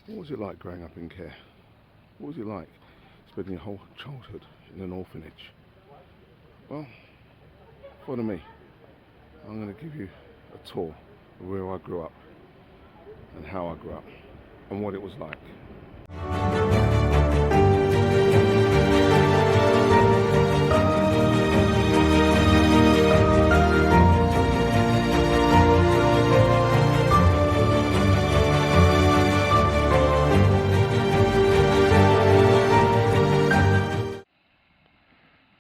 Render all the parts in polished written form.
What was it like growing up in care? What was it like spending your whole childhood in an orphanage? Well, follow me. I'm going to give you a tour of where I grew up and how I grew up and what it was like.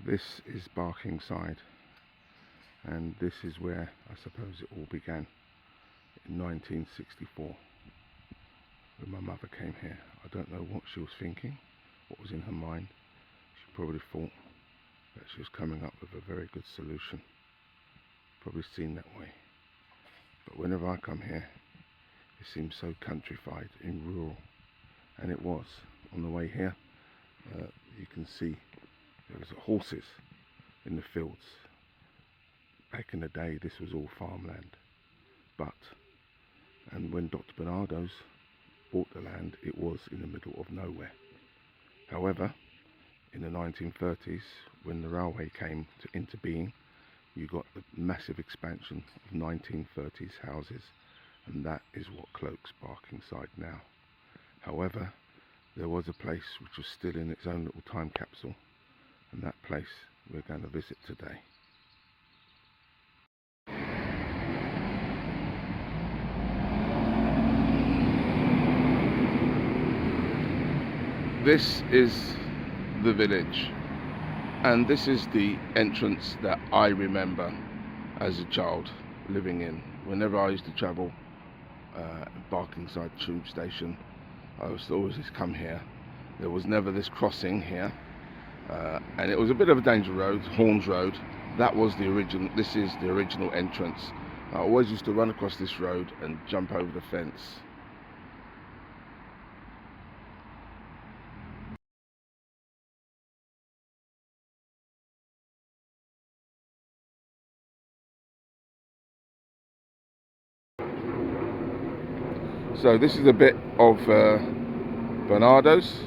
This is Barkingside, and this is where I suppose it all began in 1964 when my mother came here. I don't know what she was thinking, what was in her mind. She probably thought that she was coming up with a very good solution. Probably seen that way. But whenever I come here, it seems so countrified and rural, and it was. On the way here, you can see there was horses in the fields. Back in the day, this was all farmland. And when Dr Barnardo's bought the land, it was in the middle of nowhere. However, in the 1930s, when the railway came into being, you got the massive expansion of 1930s houses, and that is what cloaks Barkingside now. However, there was a place which was still in its own little time capsule, and that place we're going to visit today. This is the village, and this is the entrance that I remember as a child living in. Whenever I used to travel Barkingside tube station, I used to always just come here. There was never this crossing here, and it was a bit of a danger road, Horns Road. That was the original. This is the original entrance. I always used to run across this road and jump over the fence. So this is a bit of Barnardo's.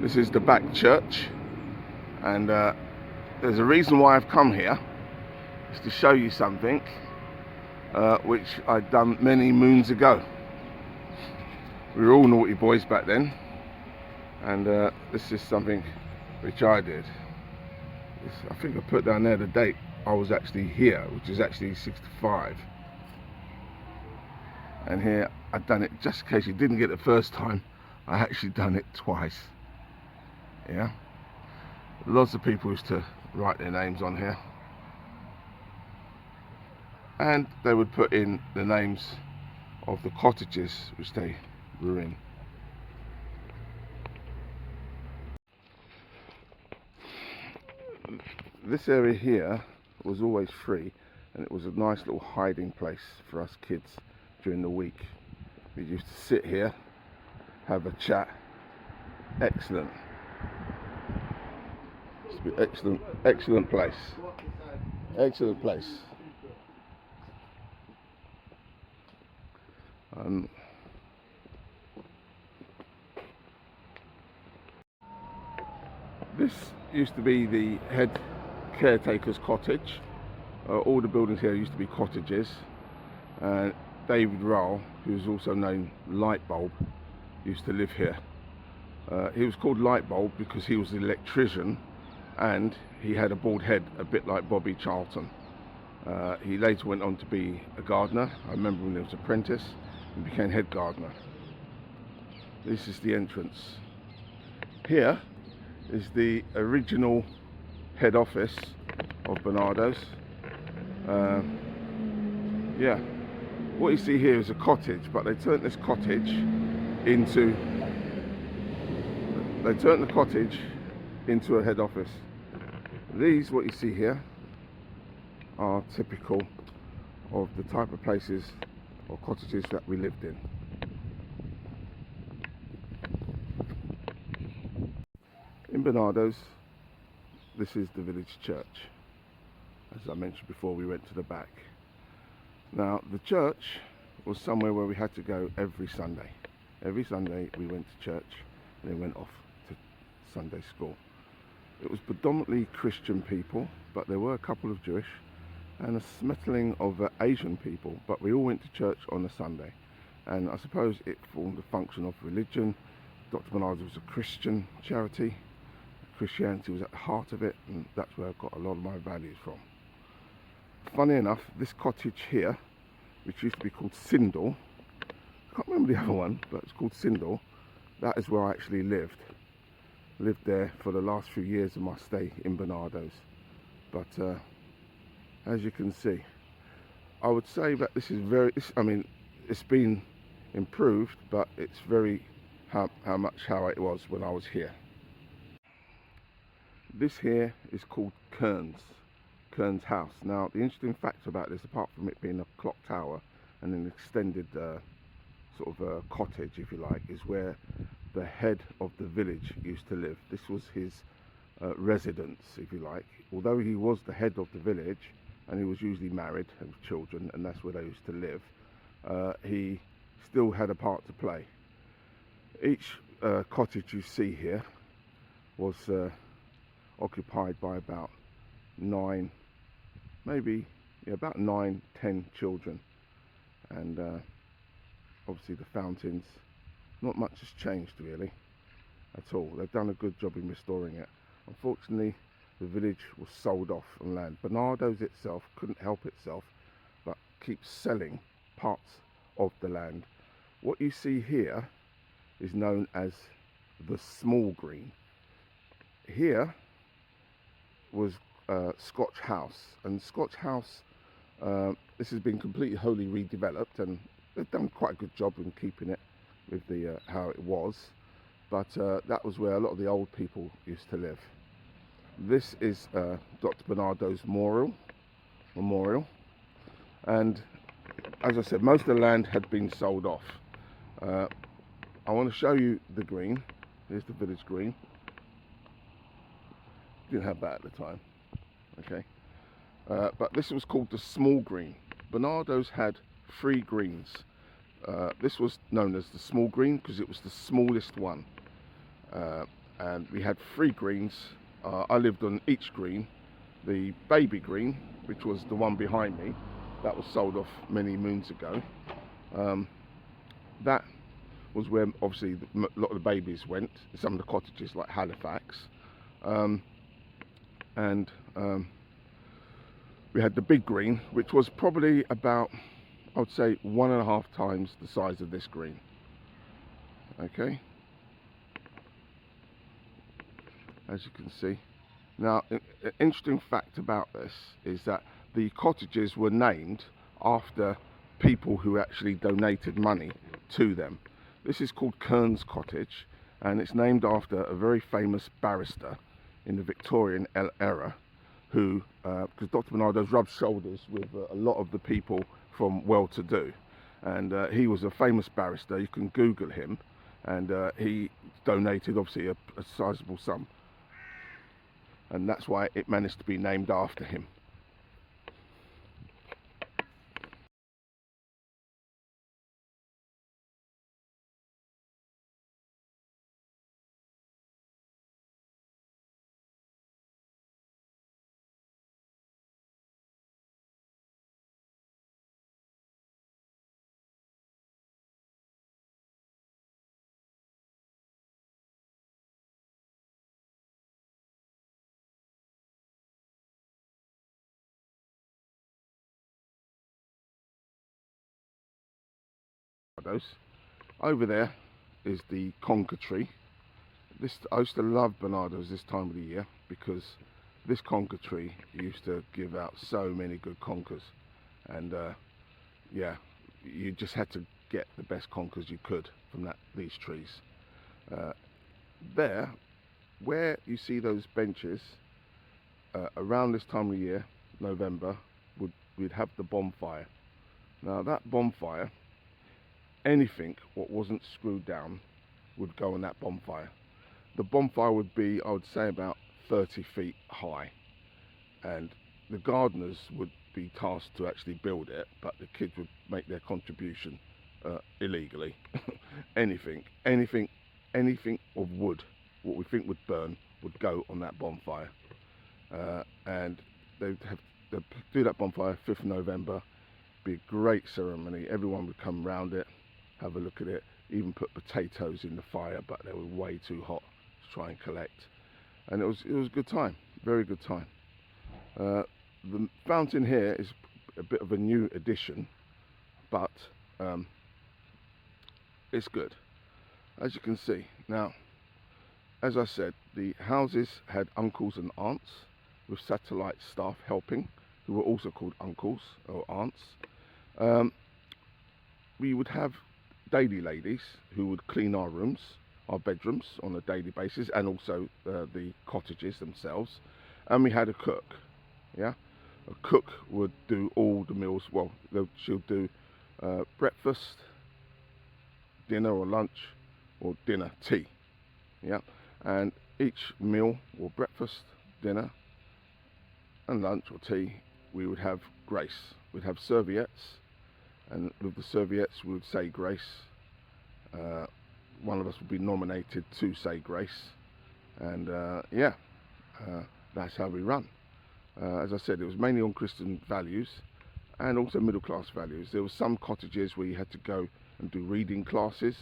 This is the back church, and there's a reason why I've come here. Is to show you something which I'd done many moons ago. We were all naughty boys back then, and this is something which I did. I think I put down there the date I was actually here, which is actually 65. And here I'd done it, just in case you didn't get it the first time, I actually done it twice. Yeah, lots of people used to write their names on here, and they would put in the names of the cottages which they were in. This area here was always free, and it was a nice little hiding place for us kids during the week. We used to sit here, have a chat. Excellent. Used to be excellent place. Excellent place. This used to be the head caretaker's cottage. All the buildings here used to be cottages. David Rowell, who was also known Lightbulb, used to live here. He was called Lightbulb because he was the electrician, and he had a bald head, a bit like Bobby Charlton. He later went on to be a gardener. I remember when he was an apprentice, he became head gardener. This is the entrance. Here is the original head office of Barnardo's. Yeah, what you see here is a cottage, but they turned this cottage into a head office. These, what you see here, are typical of the type of places or cottages that we lived in. In Barnardo's, this is the village church. As I mentioned before, we went to the back. Now, the church was somewhere where we had to go every Sunday. Every Sunday we went to church and then went off to Sunday school. It was predominantly Christian people, but there were a couple of Jewish and a smattering of Asian people, but we all went to church on a Sunday. And I suppose it formed a function of religion. Dr Barnardo was a Christian charity. Christianity was at the heart of it, and that's where I got a lot of my values from. Funny enough, this cottage here, which used to be called Sindel, I can't remember the other one, but it's called Sindel, that is where I actually lived. Lived there for the last few years of my stay in Barnardo's. But as you can see, I would say that this is I mean, it's been improved, but it's very how it was when I was here. This here is called Kern's house. Now, the interesting fact about this, apart from it being a clock tower and an extended sort of cottage, if you like, is where the head of the village used to live. This was his residence, if you like. Although he was the head of the village, and he was usually married and with children, and that's where they used to live, he still had a part to play. Each cottage you see here was occupied by about 9, maybe about 9, 10 children, and obviously the fountains, not much has changed really at all. They've done a good job in restoring it. Unfortunately, the village was sold off on land. Barnardo's itself couldn't help itself but keep selling parts of the land. What you see here is known as the small green. Here was Scotch House, and Scotch House, this has been completely wholly redeveloped, and they've done quite a good job in keeping it with the how it was, but that was where a lot of the old people used to live. This is Dr Barnardo's memorial, and as I said, most of the land had been sold off. I want to show you the green. Here's the village green. Didn't have that at the time, okay, but this was called the small green. Barnardo's had 3 greens. This was known as the small green because it was the smallest one, and we had 3 greens. I lived on each green. The baby green, which was the one behind me, that was sold off many moons ago. That was where obviously a lot of the babies went, some of the cottages like Halifax. And we had the big green, which was probably about, I would say, 1.5 times the size of this green. Okay, as you can see. Now, an interesting fact about this is that the cottages were named after people who actually donated money to them. This is called Kern's Cottage, and it's named after a very famous barrister in the Victorian era who, because Dr Barnardo's rubbed shoulders with a lot of the people from well-to-do, and he was a famous barrister. You can Google him, and he donated obviously a sizable sum, and that's why it managed to be named after him. Over there is the conker tree. I used to love Barnardo's this time of the year because this conker tree used to give out so many good conkers, and yeah, you just had to get the best conkers you could from these trees. There, where you see those benches, around this time of year, November, we'd have the bonfire. Now that bonfire, anything what wasn't screwed down would go on that bonfire. The bonfire would be, I would say, about 30 feet high, and the gardeners would be tasked to actually build it, but the kids would make their contribution illegally. anything of wood, what we think would burn, would go on that bonfire. And they'd do that bonfire 5th November, be a great ceremony. Everyone would come round it, have a look at it, even put potatoes in the fire, but they were way too hot to try and collect. And it was a good time, very good time. The fountain here is a bit of a new addition, but it's good, as you can see. Now, as I said, the houses had uncles and aunts with satellite staff helping, who were also called uncles or aunts. We would have daily ladies who would clean our rooms, our bedrooms on a daily basis, and also the cottages themselves. And we had a cook. Yeah, a cook would do all the meals. Well, she'll do breakfast, dinner or lunch, or dinner, tea. Yeah, and each meal, or breakfast, dinner, and lunch or tea, we would have grace. We'd have serviettes, and with the serviettes we would say grace. One of us would be nominated to say grace, and that's how we run. As I said, it was mainly on Christian values and also middle class values. There were some cottages where you had to go and do reading classes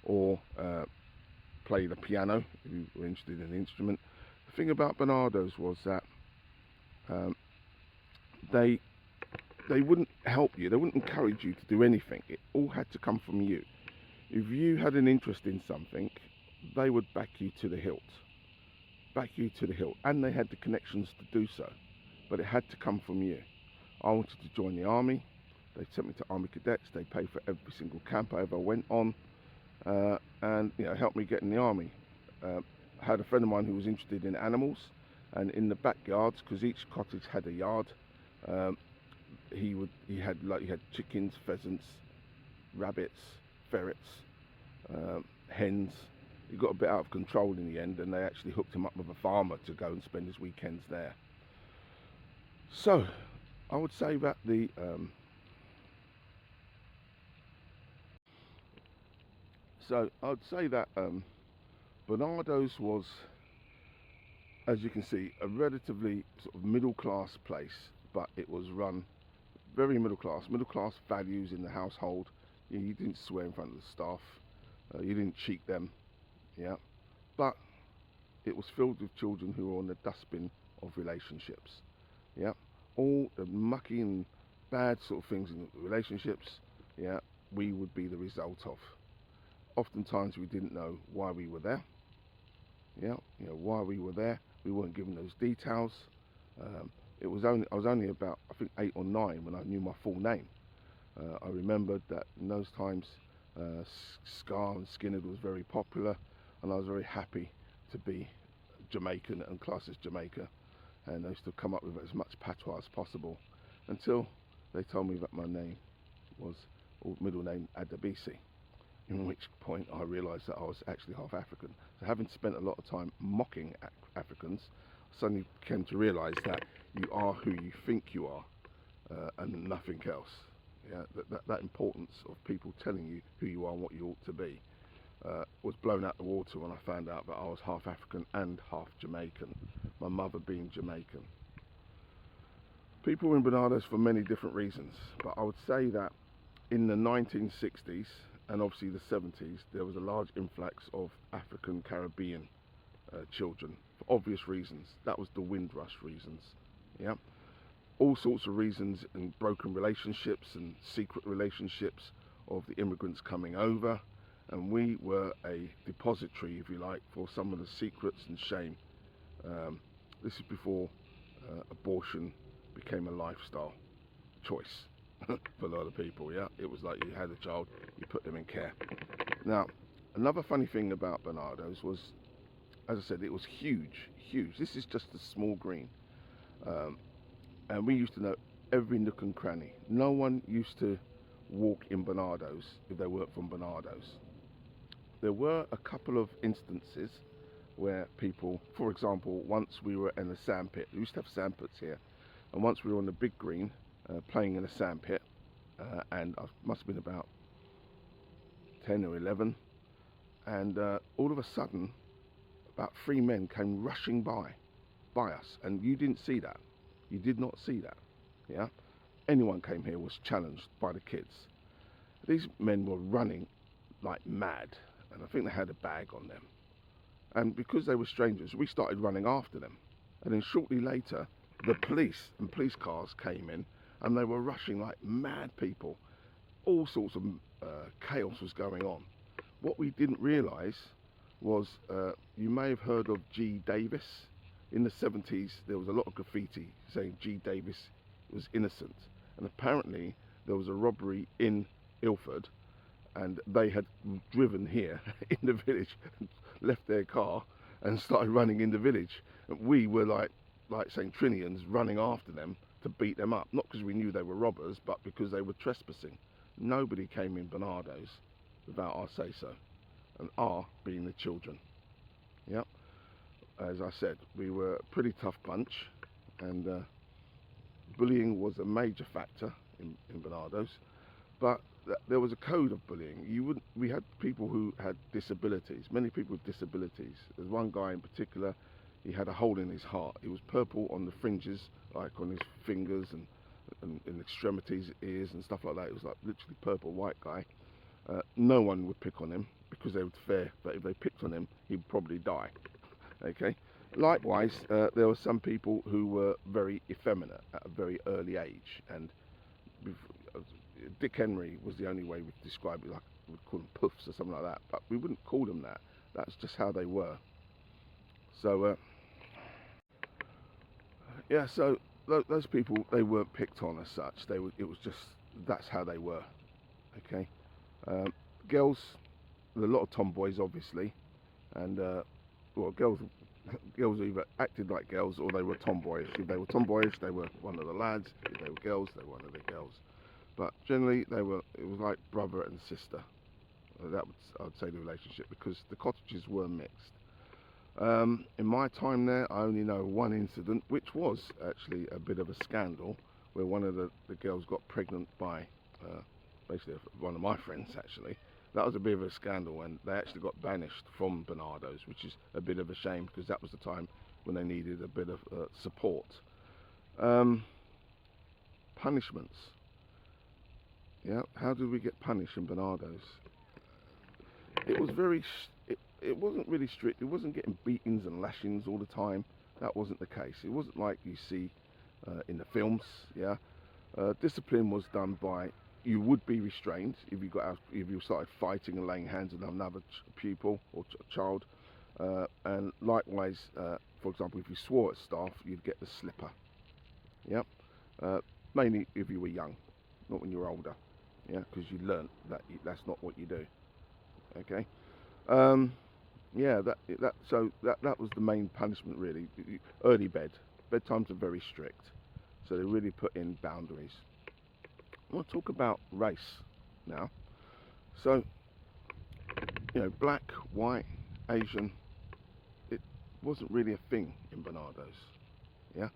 or play the piano if you were interested in an instrument. The thing about Barnardo's was that they wouldn't help you, they wouldn't encourage you to do anything. It all had to come from you. If you had an interest in something, they would back you to the hilt. And they had the connections to do so, but it had to come from you. I wanted to join the army. They sent me to army cadets. They paid for every single camp I ever went on, and helped me get in the army. I had a friend of mine who was interested in animals, and in the backyards, because each cottage had a yard, he had chickens, pheasants, rabbits, ferrets, hens. He got a bit out of control in the end, and they actually hooked him up with a farmer to go and spend his weekends there. So I would say that Barnardo's was, as you can see, a relatively sort of middle class place, but it was run very middle class values in the household. You didn't swear in front of the staff, you didn't cheat them, yeah, but it was filled with children who were on the dustbin of relationships, yeah, all the mucky and bad sort of things in relationships, yeah, we would be the result of. Oftentimes we didn't know why we were there, yeah, why we were there. We weren't given those details. I was only about, I think, 8 or 9 when I knew my full name. I remembered that in those times Scar and Skinner was very popular, and I was very happy to be Jamaican and classed as Jamaica, and I used to come up with as much patois as possible until they told me that my name was, or middle name, Adebisi, in which point I realised that I was actually half African. So having spent a lot of time mocking Africans, I suddenly came to realise that you are who you think you are, and nothing else. Yeah, that importance of people telling you who you are and what you ought to be was blown out the water when I found out that I was half African and half Jamaican, my mother being Jamaican. People were in Barnardo's for many different reasons, but I would say that in the 1960s and obviously the 70s, there was a large influx of African Caribbean children for obvious reasons. That was the Windrush reasons, yeah. All sorts of reasons, and broken relationships and secret relationships of the immigrants coming over, and we were a depository, if you like, for some of the secrets and shame. This is before abortion became a lifestyle choice for a lot of people, yeah. It was like you had a child, you put them in care. Now, another funny thing about Barnardo's was, as I said, it was huge. This is just a small green. And we used to know every nook and cranny. No one used to walk in Barnardo's if they weren't from Barnardo's. There were a couple of instances where people, for example, once we were in a sandpit. We used to have sandpits here, and once we were on the big green playing in a sandpit, and I must have been about 10 or 11, and all of a sudden about 3 men came rushing by us, and you didn't see that. You did not see that. Yeah, anyone came here was challenged by the kids. These men were running like mad, and I think they had a bag on them, and because they were strangers, we started running after them. And then shortly later, the police and police cars came in, and they were rushing like mad people. All sorts of chaos was going on. What we didn't realise was, you may have heard of G. Davis. In the 70s, there was a lot of graffiti saying G. Davis was innocent. And apparently, there was a robbery in Ilford, and they had driven here in the village, left their car, and started running in the village. And we were like St. Trinians running after them to beat them up. Not because we knew they were robbers, but because they were trespassing. Nobody came in Barnardo's without our say-so, and our being the children. Yep. As I said, we were a pretty tough bunch, and bullying was a major factor in Barnardo's, but there was a code of bullying. We had people who had disabilities, many people with disabilities. There's one guy in particular, he had a hole in his heart. It was purple on the fringes, like on his fingers and in extremities, ears and stuff like that. It was like literally purple, white guy. No one would pick on him because they would fear that if they picked on him, he'd probably die. Okay. Likewise, there were some people who were very effeminate at a very early age, and Dick Henry was the only way we'd describe it. Like we'd call them puffs or something like that, but we wouldn't call them that. That's just how they were. So yeah, so those people, they weren't picked on as such. It was just, that's how they were. Okay. Girls, a lot of tomboys obviously, and well, girls either acted like girls or they were tomboys. If they were tomboys, they were one of the lads. If they were girls, they were one of the girls. But generally, it was like brother and sister. I'd say the relationship, because the cottages were mixed. In my time there, I only know one incident, which was actually a bit of a scandal, where one of the girls got pregnant by basically one of my friends, actually. That was a bit of a scandal, and they actually got banished from Barnardo's, which is a bit of a shame, because that was the time when they needed a bit of support. Punishments. Yeah, how did we get punished in Barnardo's? It was it wasn't really strict. It wasn't getting beatings and lashings all the time. That wasn't the case. It wasn't like you see in the films. Yeah, discipline was done by, you would be restrained if you started fighting and laying hands on another pupil or child, and likewise, for example, if you swore at staff, you'd get the slipper. Yep. Mainly if you were young, not when you were older. Yeah, because you learnt that that's not what you do. Okay. Yeah, that was the main punishment, really. Early bedtimes are very strict, so they really put in boundaries. I want to talk about race now. So, you know, black, white, Asian, it wasn't really a thing in Barnardo's. Yeah,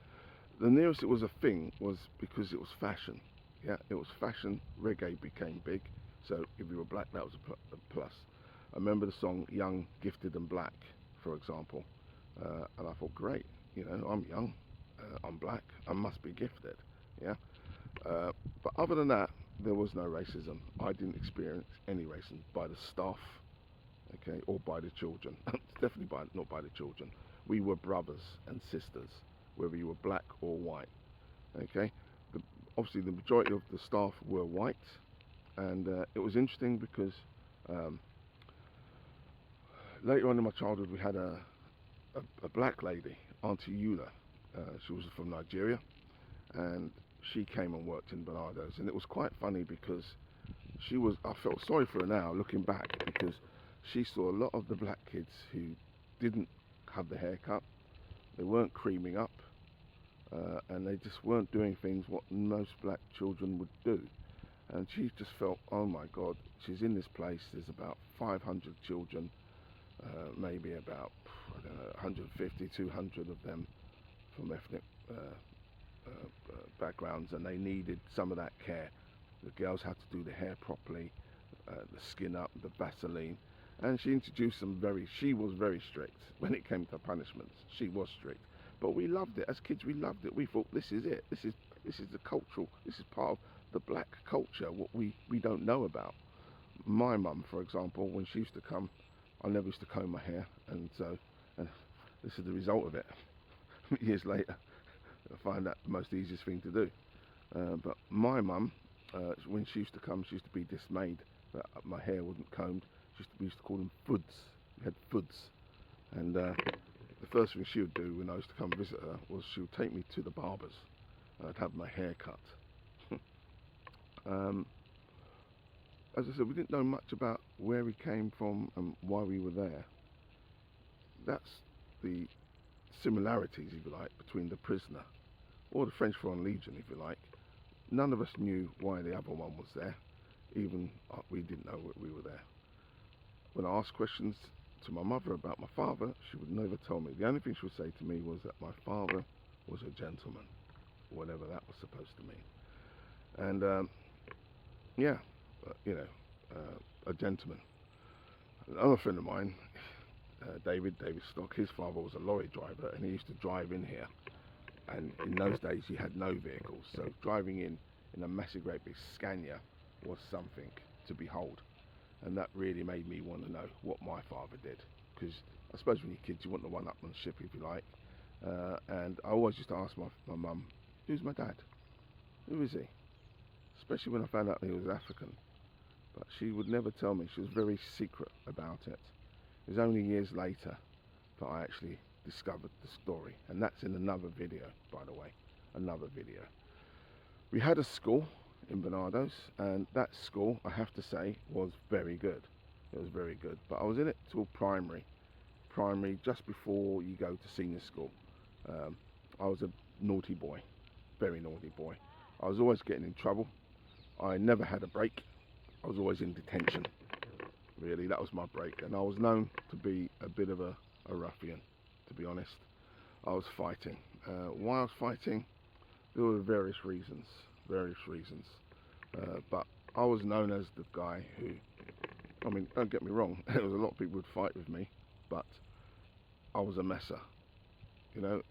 the nearest it was a thing was because it was fashion. Yeah, it was fashion. Reggae became big, so if you were black, that was a plus. I remember the song Young, Gifted and Black, for example, and I thought, great, you know, I'm young, I'm black, I must be gifted. Yeah. But other than that, there was no racism. I didn't experience any racism by the staff, okay, or by the children. Definitely not by the children. We were brothers and sisters, whether you were black or white. Okay. Obviously, the majority of the staff were white, and it was interesting because later on in my childhood, we had a black lady, Auntie Eula. She was from Nigeria, and she came and worked in Barnardo's, and it was quite funny because I felt sorry for her now looking back, because she saw a lot of the black kids who didn't have the haircut, they weren't creaming up, and they just weren't doing things what most black children would do. And she just felt, oh my God, she's in this place, there's about 500 children, maybe about, I don't know, 150, 200 of them from ethnic backgrounds, and they needed some of that care. The girls had to do the hair properly, the skin up, the Vaseline, and she introduced she was very strict when it came to punishments. She was strict, but we loved it. As kids, we loved it. We thought, this is it. This is the cultural, this is part of the black culture, what we don't know about. My mum, for example, when she used to come, I never used to comb my hair, and so and this is the result of it. Years later, I find that the most easiest thing to do. But my mum, when she used to come, she used to be dismayed that my hair wasn't combed. We used to call them foods. We had foods, and the first thing she would do when I used to come visit her was she would take me to the barbers, and I'd have my hair cut. As I said, we didn't know much about where we came from and why we were there. That's the similarities, if you like, between the prisoner or the French Foreign Legion, if you like. None of us knew why the other one was there. Even we didn't know we were there. When I asked questions to my mother about my father, she would never tell me. The only thing she would say to me was that my father was a gentleman, whatever that was supposed to mean. And yeah, a gentleman. Another friend of mine, David Stock, his father was a lorry driver, and he used to drive in here. And in those days, you had no vehicles, so driving in a massive, great big Scania was something to behold. And that really made me want to know what my father did, because I suppose when you're kids, you want the one-upmanship, if you like. And I always used to ask my mum, who's my dad? Who is he? Especially when I found out he was African. But she would never tell me. She was very secret about it. It was only years later that I actually discovered the story, and that's in another video, by the way. Another video. We had a school in Barnardo's, and that school, I have to say, was very good. It was very good, but I was in it till primary just before you go to senior school. I was a naughty boy, very naughty boy. I was always getting in trouble. I never had a break. I was always in detention. Really, that was my break, and I was known to be a bit of a ruffian, to be honest. I was fighting. Why I was fighting, there were various reasons, but I was known as the guy who, I mean, don't get me wrong, there was a lot of people who'd fight with me, but I was a messer. You know,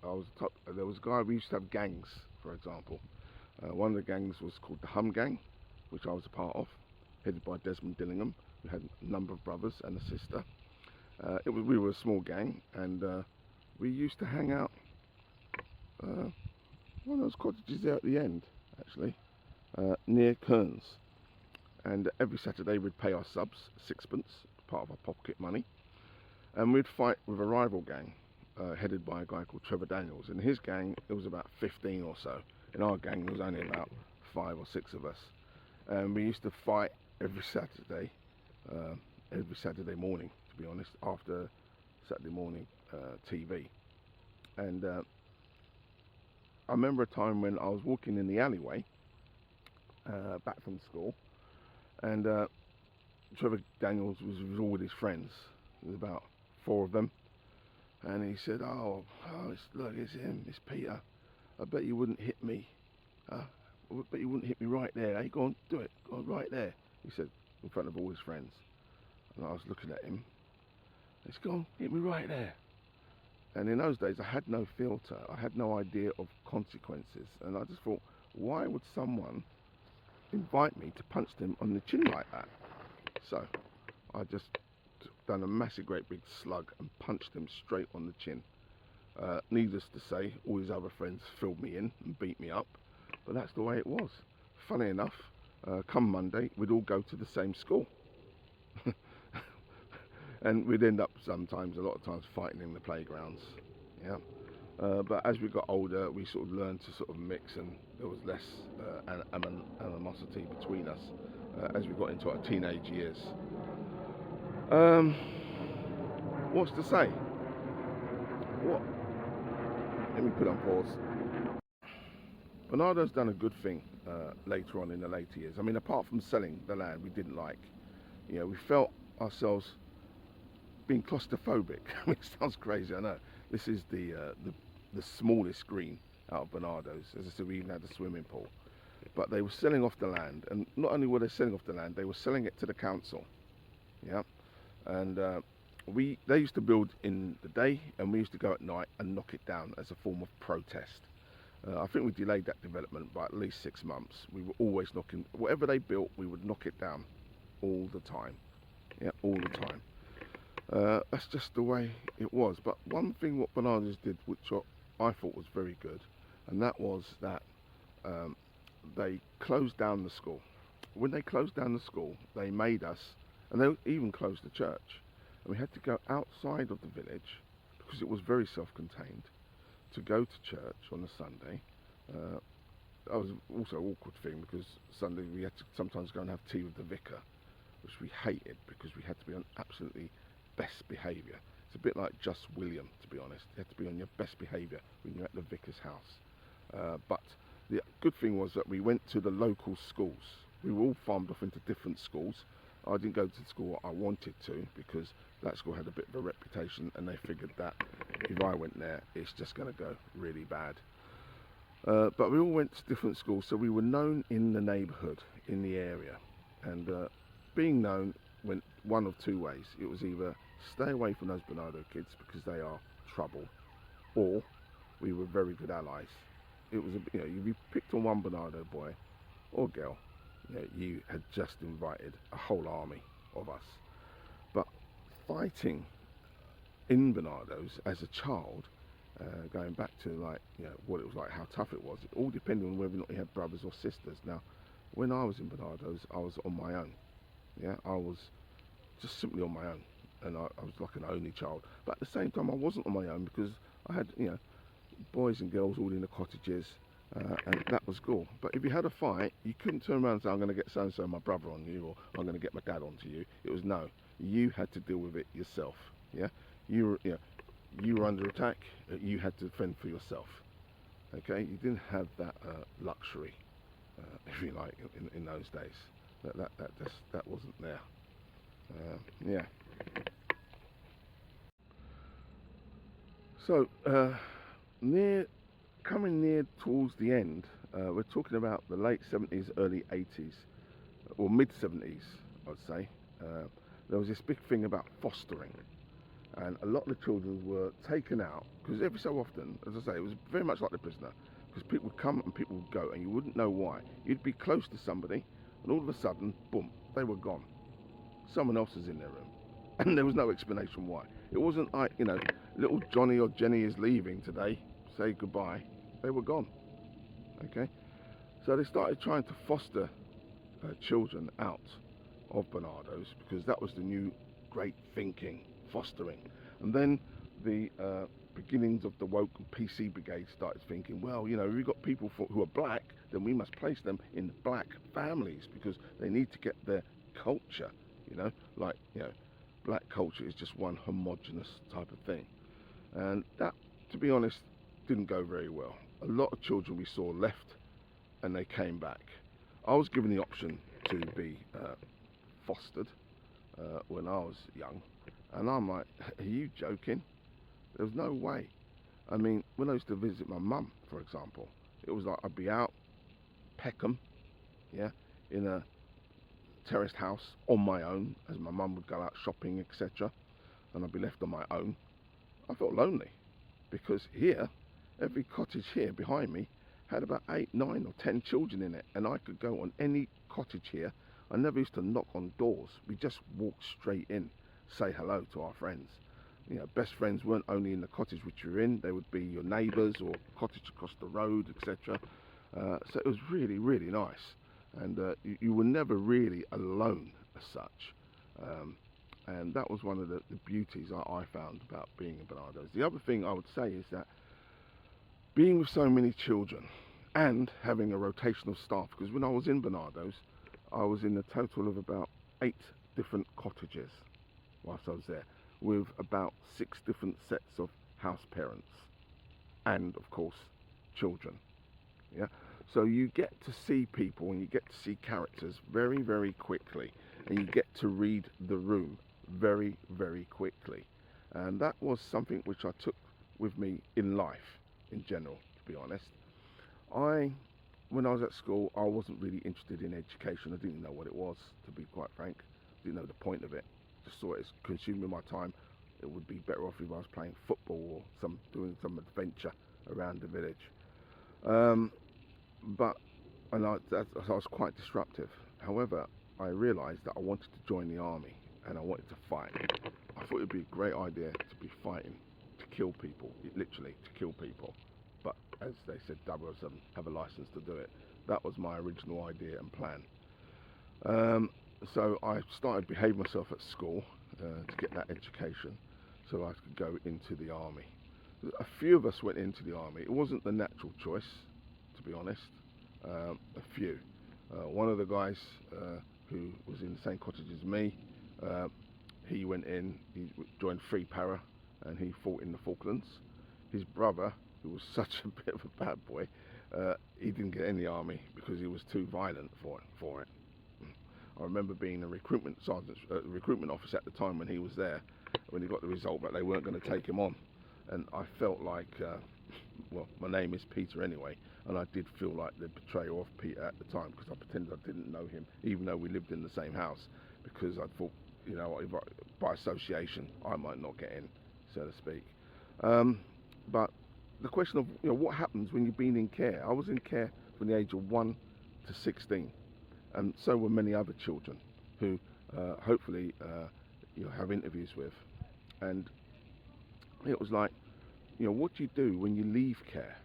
there was a guy, we used to have gangs, for example. One of the gangs was called the Hum Gang, which I was a part of, headed by Desmond Dillingham. We had a number of brothers and a sister. We were a small gang, and we used to hang out one of those cottages there at the end, actually, near Kearns. And every Saturday we'd pay our subs, sixpence, part of our pocket money, and we'd fight with a rival gang, headed by a guy called Trevor Daniels. In his gang, there was about 15 or so. In our gang, there was only about 5 or 6 of us. And we used to fight every Saturday morning, to be honest, after Saturday morning TV. And I remember a time when I was walking in the alleyway back from school, and Trevor Daniels was all with his friends. There was about 4 of them, and he said, look, it's him, it's Peter. I bet you wouldn't hit me. I bet you wouldn't hit me right there. Hey, go on, do it. Go on, right there. He said, in front of all his friends. And I was looking at him. He's gone, hit me right there. And in those days, I had no filter. I had no idea of consequences. And I just thought, why would someone invite me to punch them on the chin like that? So I just done a massive, great big slug and punched him straight on the chin. Needless to say, all his other friends filled me in and beat me up. But that's the way it was. Funny enough, come Monday, we'd all go to the same school. And we'd end up sometimes, a lot of times, fighting in the playgrounds. Yeah. But as we got older, we sort of learned to sort of mix, and there was less animosity between us as we got into our teenage years. What's to say? What? Let me put on pause. Barnardo's done a good thing later on in the later years. I mean, apart from selling the land we didn't like, you know, we felt ourselves being claustrophobic. I mean, it sounds crazy, I know. This is the smallest green out of Barnardo's. As I said, we even had a swimming pool. but they were selling off the land, and not only were they selling off the land, they were selling it to the council. Yeah, and they used to build in the day, and we used to go at night and knock it down as a form of protest. I think we delayed that development by at least 6 months. We were always knocking whatever they built, we would knock it down all the time. Yeah, all the time. That's just the way it was. But one thing what Barnardo's did, which I thought was very good, and that was that they closed down the school. When they closed down the school, they made us, and they even closed the church. And we had to go outside of the village because it was very self-contained to go to church on a Sunday. That was also an awkward thing because Sunday we had to sometimes go and have tea with the vicar, which we hated because we had to be on absolutely best behaviour. It's a bit like Just William, to be honest. You had to be on your best behaviour when you're at the vicar's house. But the good thing was that we went to the local schools. We were all farmed off into different schools. I didn't go to the school I wanted to because that school had a bit of a reputation, and they figured that if I went there, it's just going to go really bad. But we all went to different schools, so we were known in the neighbourhood, in the area. And being known went one of two ways. It was either stay away from those Barnardo kids because they are trouble, or we were very good allies. It was, if you picked on one Barnardo boy or girl, you had just invited a whole army of us. But fighting in Barnardo's as a child, going back to what it was like, how tough it was, it all depended on whether or not you had brothers or sisters. Now, when I was in Barnardo's, I was on my own. Yeah, I was just simply on my own, and I was like an only child. But at the same time, I wasn't on my own because I had, boys and girls all in the cottages, and that was cool. But if you had a fight, you couldn't turn around and say, I'm going to get so-and-so, my brother, on you, or I'm going to get my dad onto you. It was no, you had to deal with it yourself. Yeah, you were under attack. You had to fend for yourself. Okay, you didn't have that luxury, if you like, in those days. That wasn't there. Yeah. So coming near towards the end, we're talking about the late 70s, early 80s, or mid 70s, I'd say. There was this big thing about fostering, and a lot of the children were taken out because every so often, as I say, it was very much like The Prisoner, because people would come and people would go, and you wouldn't know why. You'd be close to somebody, and all of a sudden, boom, they were gone. Someone else was in their room, and there was no explanation why. It wasn't like, little Johnny or Jenny is leaving today, say goodbye. They were gone. Okay, so they started trying to foster children out of Barnardo's because that was the new great thinking, fostering. And then the beginnings of the woke and PC brigade started thinking, well, if we've got people who are black, then we must place them in black families because they need to get their culture. Black culture is just one homogenous type of thing, and that, to be honest, didn't go very well. A lot of children we saw left, and they came back. I was given the option to be fostered when I was young, and I'm like, are you joking? There's no way. I mean, when I used to visit my mum, for example, it was like I'd be out Peckham, in a terraced house on my own, as my mum would go out shopping, etc., and I'd be left on my own. I felt lonely because here, every cottage here behind me had about 8, 9 or 10 children in it, and I could go on any cottage here. I never used to knock on doors. We just walked straight in, say hello to our friends. Best friends weren't only in the cottage which you're in, they would be your neighbours or cottage across the road, etc. So it was really, really nice. And you were never really alone as such, and that was one of the beauties I found about being in Barnardo's. The other thing I would say is that being with so many children and having a rotational staff, because when I was in Barnardo's, I was in a total of about 8 different cottages whilst I was there, with about 6 different sets of house parents and, of course, children. Yeah. So you get to see people and you get to see characters very, very quickly, and you get to read the room very, very quickly. And that was something which I took with me in life in general, to be honest. I when I was at school, I wasn't really interested in education. I didn't know what it was, to be quite frank. Didn't know the point of it. Just saw it as consuming my time. It would be better off if I was playing football or doing some adventure around the village. But I was quite disruptive. However, I realised that I wanted to join the army and I wanted to fight. I thought it would be a great idea to be fighting, to kill people, literally to kill people. But as they said, 007 have a license to do it. That was my original idea and plan. So I started behaving myself at school to get that education so I could go into the army. A few of us went into the army. It wasn't the natural choice, to be honest. A few. One of the guys who was in the same cottage as me, he went in, he joined Free Para, and he fought in the Falklands. His brother, who was such a bit of a bad boy, he didn't get in the army because he was too violent for it. I remember being a recruitment officer at the time when he was there, when he got the result that they weren't going to take him on. And I felt like, well, my name is Peter anyway, and I did feel like the betrayer of Peter at the time because I pretended I didn't know him, even though we lived in the same house, because I thought, you know, by association, I might not get in, so to speak. But the question of, you know, what happens when you've been in care? I was in care from the age of 1 to 16, and so were many other children who hopefully you have interviews with. And it was like, you know, what do you do when you leave care?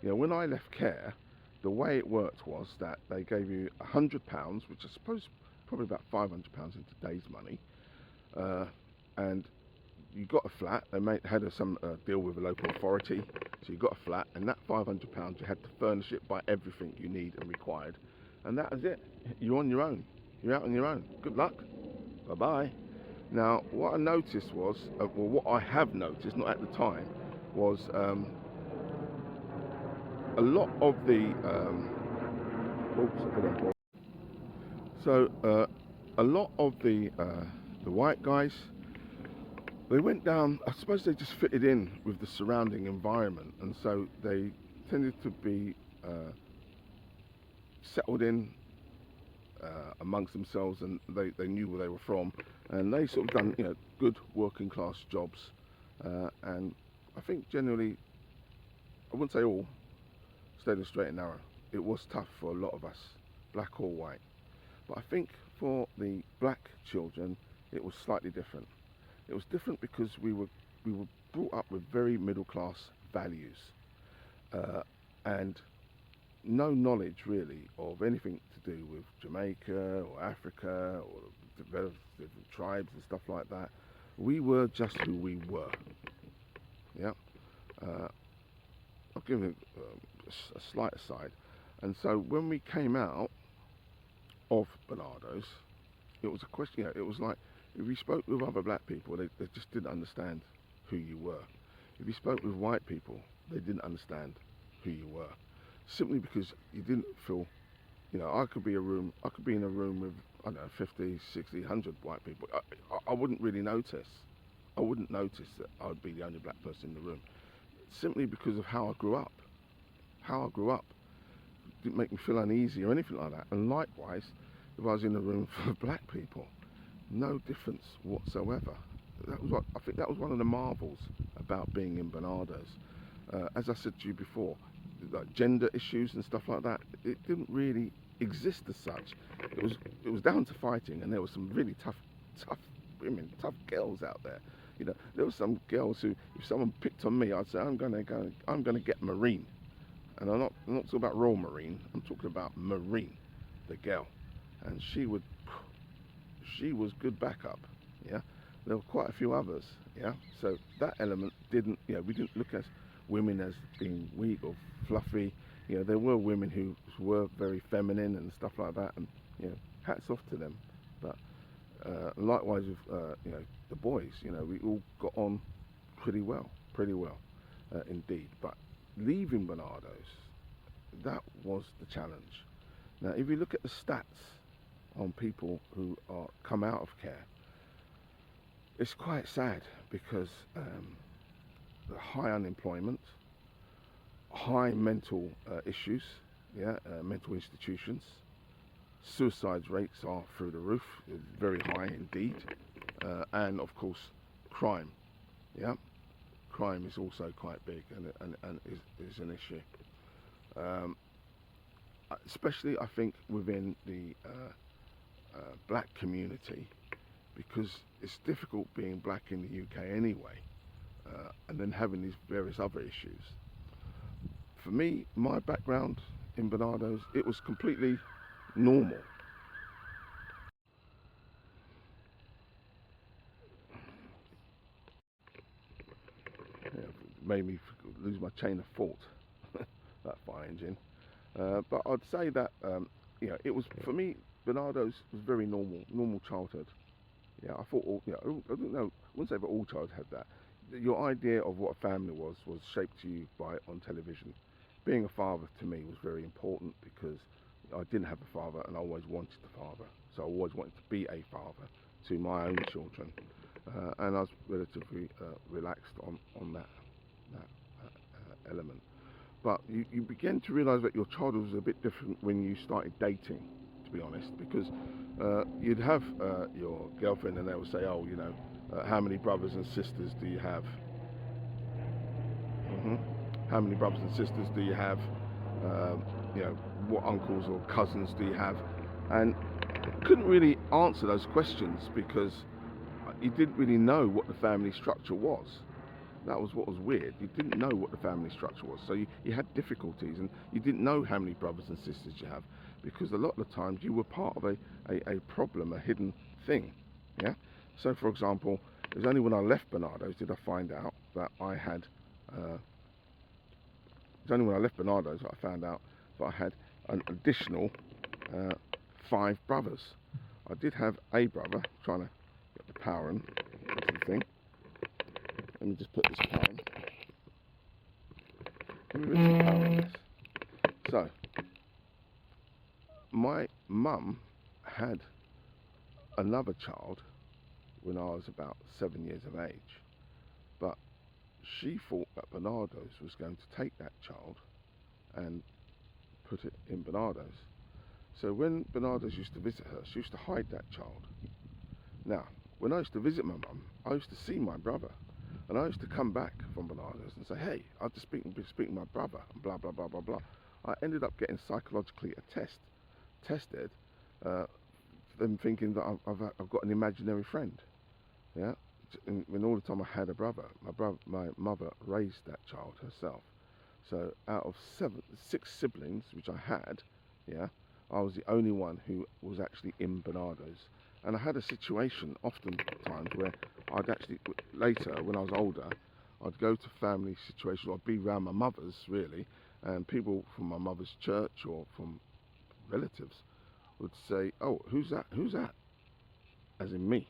You know, when I left care, the way it worked was that they gave you £100, which I suppose probably about £500 in today's money, and you got a flat. They had some deal with a local authority, so you got a flat, and that £500 you had to furnish it by everything you need and required, and that was it. You're on your own. You're out on your own. Good luck. Bye bye. Now, what I noticed was, well, what I have noticed, not at the time, was a lot of the a lot of the white guys, they went down. I suppose they just fitted in with the surrounding environment, and so they tended to be settled in amongst themselves, and they knew where they were from, and they sort of done, you know, good working class jobs, and I think generally, I wouldn't say all, stayed on the straight and narrow. It was tough for a lot of us, black or white, but I think for the black children it was slightly different. It was different because we were brought up with very middle class values, and no knowledge really of anything to do with Jamaica or Africa or different tribes and stuff like that. We were just who we were. Yeah. I'll give it a slight aside. And so when we came out of Barnardo's, it was a question. You know, it was like if you spoke with other black people, they just didn't understand who you were. If you spoke with white people, they didn't understand who you were. Simply because you didn't feel, you know, I could be in a room with, I don't know, 50, 60, 100 white people. I wouldn't really notice. I wouldn't notice that I would be the only black person in the room. Simply because of how I grew up. How I grew up didn't make me feel uneasy or anything like that. And likewise, if I was in a room full of black people, no difference whatsoever. That was I think that was one of the marvels about being in Barnardo's. As I said to you before, like gender issues and stuff like that, it didn't really exist as such. It was down to fighting, and there were some really tough women, tough girls out there. You know, there were some girls who, if someone picked on me, I'd say, I'm gonna get Marine. And I'm not talking about Royal Marine, I'm talking about Marine, the girl. And she was good backup, yeah. There were quite a few others, yeah. So that element didn't, you know, we didn't look at women as being weak or fluffy. You know, there were women who were very feminine and stuff like that, and, you know, hats off to them. But likewise with you know, the boys, you know, we all got on pretty well indeed. But leaving Barnardo's, that was the challenge. Now, if you look at the stats on people who are come out of care, it's quite sad because the high unemployment, high mental issues, yeah, mental institutions. Suicide rates are through the roof, very high indeed, and of course, crime. Yeah, crime is also quite big and is an issue. Um, Especially, I think, within the black community, because it's difficult being black in the UK anyway, and then having these various other issues. For me, my background in Barnardo's, it was completely normal. Yeah, made me lose my chain of thought, that fire engine. But I'd say that, it was, for me, Barnardo's was very normal childhood. Yeah, I thought I don't know, I wouldn't say that all children had that. Your idea of what a family was shaped to you by on television. Being a father to me was very important because I didn't have a father and I always wanted a father. So I always wanted to be a father to my own children. And I was relatively relaxed on that element. But you begin to realise that your childhood was a bit different when you started dating, to be honest, because you'd have your girlfriend and they would say, oh, how many brothers and sisters do you have? hmm How many brothers and sisters do you have? Um, what uncles or cousins do you have? And couldn't really answer those questions because you didn't really know what the family structure was. That was what was weird. You didn't know what the family structure was, so you had difficulties, and you didn't know how many brothers and sisters you have, because a lot of the times you were part of a problem, a hidden thing. Yeah. So, for example, it was only when I left Barnardo's did I find out that I had. It was only when I left Barnardo's that I found out that I had an additional uh, 5 brothers. I did have a brother. Trying to get the power in into the thing. Let me just put this power in. Let me put some power on this. So, my mum had another child when I was about 7 years of age, but she thought that Barnardo's was going to take that child and put it in Barnardo's. So when Barnardo's used to visit her, she used to hide that child. Now, when I used to visit my mum, I used to see my brother. And I used to come back from Barnardo's and say, hey, I've just been speaking to my brother, and blah, blah, blah, blah, blah. I ended up getting psychologically tested, them thinking that I've got an imaginary friend. Yeah, when all the time I had a brother, my mother raised that child herself. So out of 6 siblings, which I had, yeah, I was the only one who was actually in Barnardo's. And I had a situation oftentimes where I'd actually, later when I was older, I'd go to family situations, or I'd be around my mother's really, and people from my mother's church or from relatives would say, oh, who's that? Who's that? As in me.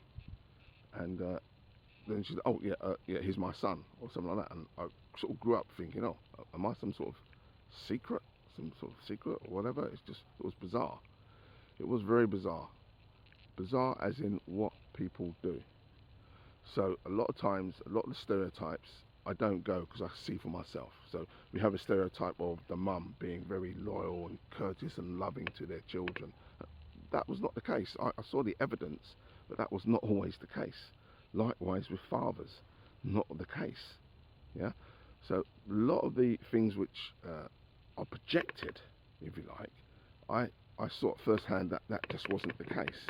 And then she'd, oh, yeah, he's my son, or something like that. And I sort of grew up thinking, oh, am I some sort of secret? Some sort of secret or whatever? It was bizarre. It was very bizarre. Bizarre as in what people do. So a lot of times, a lot of the stereotypes, I don't go because I see for myself. So we have a stereotype of the mum being very loyal and courteous and loving to their children. That was not the case. I saw the evidence, but that was not always the case. Likewise with fathers, not the case. Yeah. So a lot of the things which are projected, if you like, I saw at first hand that just wasn't the case.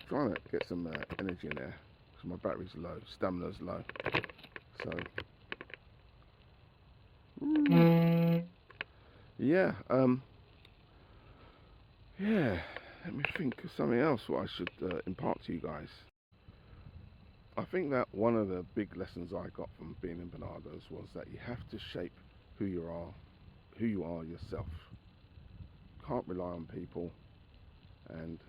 Trying to get some energy in there because my battery's low, stamina's low. So yeah, yeah. Let me think of something else what I should impart to you guys. I think that one of the big lessons I got from being in Barnardo's was that you have to shape who you are yourself. Can't rely on people, and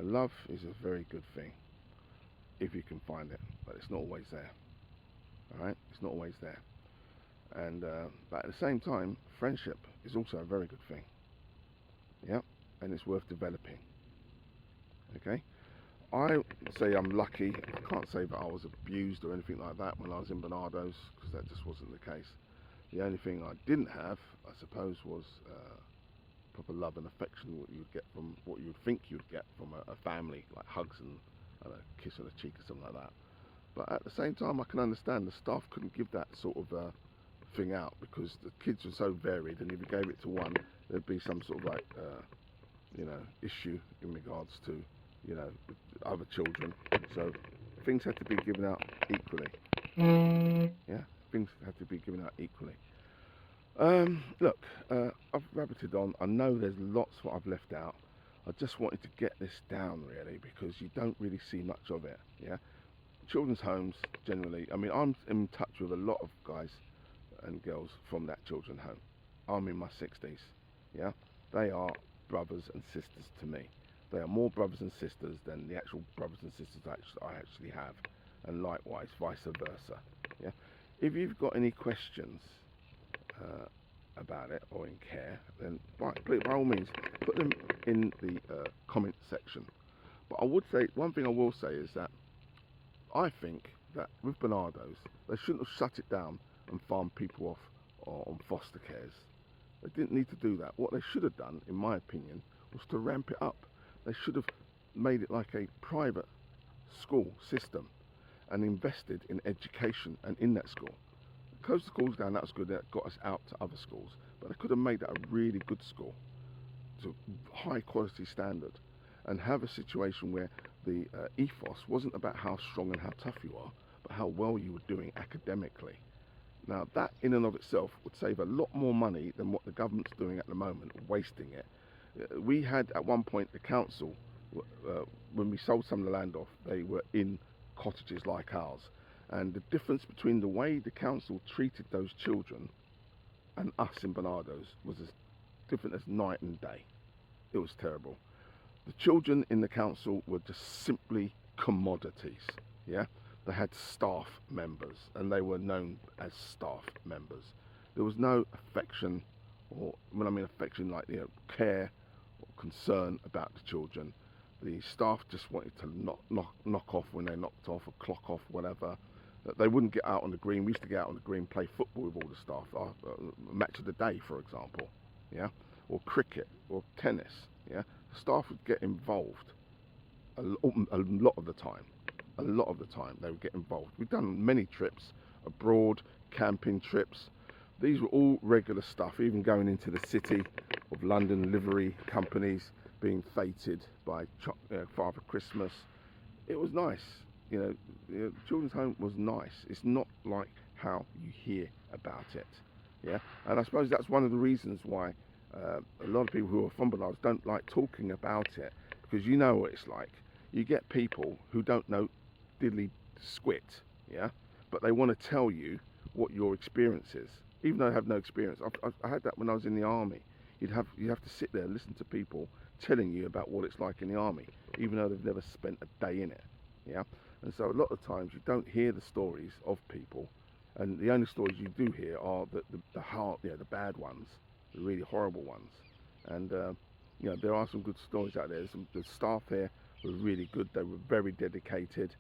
love is a very good thing if you can find it, but it's not always there. All right, it's not always there. And but at the same time, friendship is also a very good thing. Yeah, and it's worth developing. Okay, I say I'm lucky. I can't say that I was abused or anything like that when I was in Barnardo's, because that just wasn't the case. The only thing I didn't have, I suppose, was proper love and affection, what you would get from, what you would think you'd get from a family, like hugs and a kiss on the cheek or something like that. But at the same time, I can understand the staff couldn't give that sort of thing out, because the kids were so varied, and if you gave it to one, there'd be some sort of like issue in regards to other children. So things had to be given out equally. Yeah, things had to be given out equally. Look, I've rabbited on. I know there's lots what I've left out. I just wanted to get this down really, because you don't really see much of it. Yeah, children's homes generally. I mean, I'm in touch with a lot of guys and girls from that children's home. I'm in my 60s. Yeah, they are brothers and sisters to me. They are more brothers and sisters than the actual brothers and sisters I actually have, and likewise vice versa. Yeah, if you've got any questions about it or in care, then by all means put them in the comment section. But I would say, one thing I will say is that I think that with Barnardo's, they shouldn't have shut it down and farmed people off on foster cares. They didn't need to do that. What they should have done, in my opinion, was to ramp it up. They should have made it like a private school system and invested in education and in that school. Close the schools down, that was good, that got us out to other schools, but they could have made that a really good school to high quality standard, and have a situation where the ethos wasn't about how strong and how tough you are, but how well you were doing academically. Now that in and of itself would save a lot more money than what the government's doing at the moment, wasting it. We had at one point the council, when we sold some of the land off, they were in cottages like ours. And the difference between the way the council treated those children and us in Barnardo's was as different as night and day. It was terrible. The children in the council were just simply commodities. Yeah, they had staff members, and they were known as staff members. There was no affection, or when I mean affection, like care or concern about the children. The staff just wanted to knock off when they knocked off, or clock off, whatever. They wouldn't get out on the green. We used to get out on the green, play football with all the staff, match of the day, for example, yeah, or cricket or tennis. Yeah, staff would get involved a lot of the time. A lot of the time they would get involved. We've done many trips abroad, camping trips. These were all regular stuff. Even going into the city of London, livery companies being feted by Father Christmas. It was nice. Children's home was nice. It's not like how you hear about it. Yeah, and I suppose that's one of the reasons why a lot of people who are from Barnardo's don't like talking about it, because you know what it's like. You get people who don't know diddly squit, yeah, but they want to tell you what your experience is, even though they have no experience. I had that when I was in the army. You have to sit there and listen to people telling you about what it's like in the army, even though they've never spent a day in it. Yeah, and so a lot of times you don't hear the stories of people, and the only stories you do hear are the hard, the bad ones, the really horrible ones. And there are some good stories out there. The staff here were really good. They were very dedicated.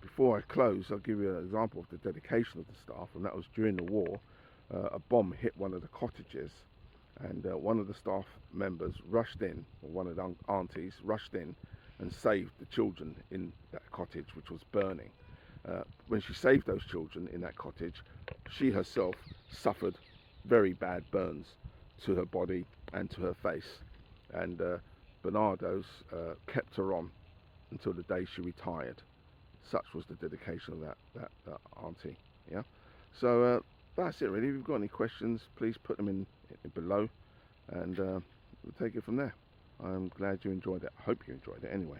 Before I close, I'll give you an example of the dedication of the staff, and that was during the war. A bomb hit one of the cottages, and one of the staff members rushed in, or one of the aunties rushed in and saved the children in that cottage, which was burning. When she saved those children in that cottage, she herself suffered very bad burns to her body and to her face, and Barnardo's kept her on until the day she retired. Such was the dedication of that auntie. Yeah, so that's it really. If you've got any questions, please put them in below, and we'll take it from there. I'm glad you enjoyed it. I hope you enjoyed it anyway.